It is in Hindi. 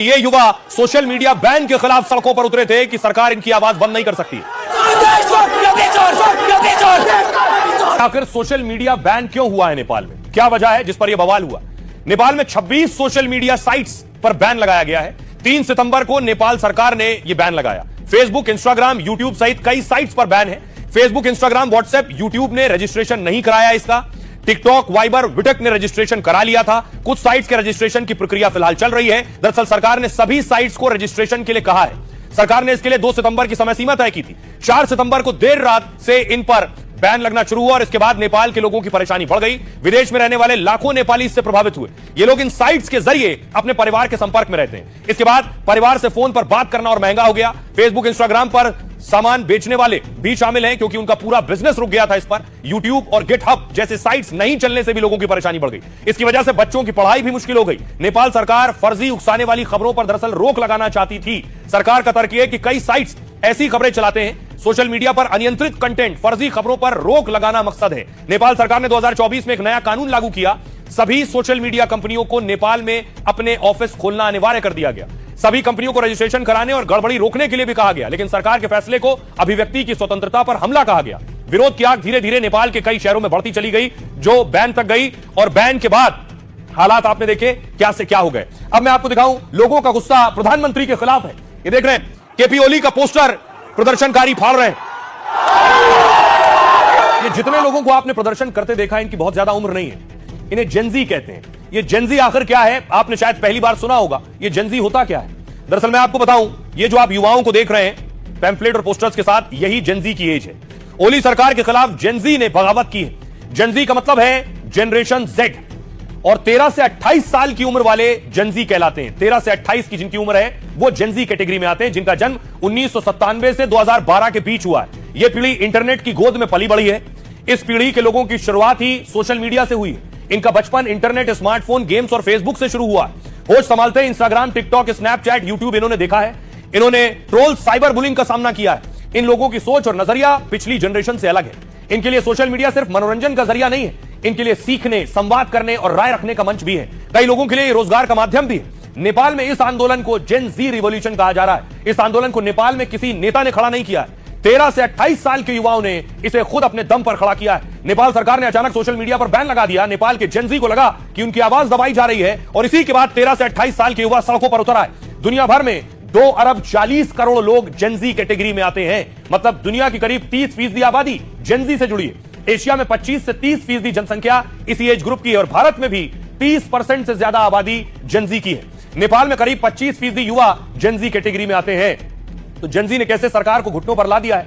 ये युवा सोशल मीडिया बैन के खिलाफ सड़कों पर उतरे थे कि सरकार इनकी आवाज बंद नहीं कर सकती। आखिर सोशल मीडिया बैन क्यों हुआ है नेपाल में, क्या वजह है जिस पर यह बवाल हुआ? नेपाल में 26 सोशल मीडिया साइट्स पर बैन लगाया गया है। 3 सितंबर को नेपाल सरकार ने यह बैन लगाया। फेसबुक, इंस्टाग्राम, यूट्यूब सहित कई साइट्स पर बैन है। फेसबुक, इंस्टाग्राम, व्हाट्सएप, यूट्यूब ने रजिस्ट्रेशन नहीं कराया इसका। टिकटॉक, वाइबर, विटक ने रजिस्ट्रेशन करा लिया था। कुछ साइट्स के रजिस्ट्रेशन की प्रक्रिया फिलहाल चल रही है। दरअसल सरकार ने सभी साइट्स को रजिस्ट्रेशन के लिए कहा है। सरकार ने इसके लिए 2 सितंबर की समय सीमा तय की थी। 4 सितंबर को देर रात से इन पर बैन लगना शुरू हुआ और इसके बाद नेपाल के लोगों की परेशानी बढ़ गई। विदेश में रहने वाले लाखों नेपाली इससे प्रभावित हुए। ये लोग इन साइट्स के जरिए अपने परिवार के संपर्क में रहते हैं। इसके बाद परिवार से फोन पर बात करना और महंगा हो गया। फेसबुक, इंस्टाग्राम पर सामान बेचने वाले भी शामिल हैं क्योंकि उनका पूरा बिजनेस रुक गया था इस पर। यूट्यूब और गिटहब जैसे साइट्स नहीं चलने से भी लोगों की परेशानी बढ़ गई। इसकी वजह से बच्चों की पढ़ाई भी मुश्किल हो गई। नेपाल सरकार फर्जी उकसाने वाली खबरों पर दरअसल रोक लगाना चाहती थी। सरकार का तर्क यह है कि कई साइट्स ऐसी खबरें चलाते हैं। सोशल मीडिया पर अनियंत्रित कंटेंट, फर्जी खबरों पर रोक लगाना मकसद है। नेपाल सरकार ने 2024 में एक नया कानून लागू किया। सभी सोशल मीडिया कंपनियों को नेपाल में अपने ऑफिस खोलना अनिवार्य कर दिया गया। सभी कंपनियों को रजिस्ट्रेशन कराने और गड़बड़ी रोकने के लिए भी कहा गया, लेकिन सरकार के फैसले को अभिव्यक्ति की स्वतंत्रता पर हमला कहा गया। विरोध की आग धीरे धीरे नेपाल के कई शहरों में बढ़ती चली गई, जो बैन तक गई और बैन के बाद हालात आपने देखे क्या से क्या हो गए। अब मैं आपको दिखाऊं, लोगों का गुस्सा प्रधानमंत्री के खिलाफ है। ये देख रहे हैं, केपी ओली का पोस्टर प्रदर्शनकारी फाड़ रहे हैं। ये जितने लोगों को आपने प्रदर्शन करते देखा है, इनकी बहुत ज्यादा उम्र नहीं है। इन्हें जेनजी कहते हैं। ये जेनजी आखिर क्या है, आपने शायद पहली बार सुना होगा। ये जेनजी होता क्या है? दरअसल मैं आपको बताऊं, ये जो आप युवाओं को देख रहे हैं पैम्फलेट और पोस्टर्स के साथ, यही जेनजी की एज है। ओली सरकार के खिलाफ जेनजी ने बगावत की है। जेनजी का मतलब है जनरेशन जेड और 13 से 28 साल की उम्र वाले जेनजी कहलाते हैं। 13 से 28 की जिनकी उम्र है वो जेनजी कैटेगरी में आते हैं, जिनका जन्म 1997 से 2012 के बीच हुआ है। यह पीढ़ी इंटरनेट की गोद में पली बड़ी है। इस पीढ़ी के लोगों की शुरुआत ही सोशल मीडिया से हुई। इनका बचपन इंटरनेट, स्मार्टफोन, गेम्स और फेसबुक से शुरू हुआ। होश संभालते इंस्टाग्राम, टिकटॉक, स्नैपचैट, यूट्यूब इन्होंने देखा है। इन्होंने ट्रोल, साइबर बुलिंग का सामना किया है। इन लोगों की सोच और नजरिया पिछली जनरेशन से अलग है। इनके लिए सोशल मीडिया सिर्फ मनोरंजन का जरिया नहीं है, इनके लिए सीखने, संवाद करने और राय रखने का मंच भी है। कई लोगों के लिए रोजगार का माध्यम भी है। नेपाल में इस आंदोलन को जेन जी रिवॉल्यूशन कहा जा रहा है। इस आंदोलन को नेपाल में किसी नेता ने खड़ा नहीं किया है। 13 से 28 साल के युवाओं ने इसे खुद अपने दम पर खड़ा किया है। नेपाल सरकार ने अचानक सोशल मीडिया पर बैन लगा दिया। नेपाल के जेन जी को लगा कि उनकी आवाज दबाई जा रही है और इसी के बाद 13 से 28 साल के युवा सड़कों पर उतर आए। दुनिया भर में 2 अरब 40 करोड़ लोग जेन जी कैटेगरी में आते हैं। मतलब दुनिया की करीब 30% आबादी जेन जी से जुड़ी है। एशिया में 25 से 30% जनसंख्या इसी एज ग्रुप की है और भारत में भी 30% से ज्यादा आबादी जेन जी की है। नेपाल में करीब 25% युवा जेन जी कैटेगरी में आते हैं। तो जेन जी ने कैसे सरकार को घुटनों पर ला दिया है।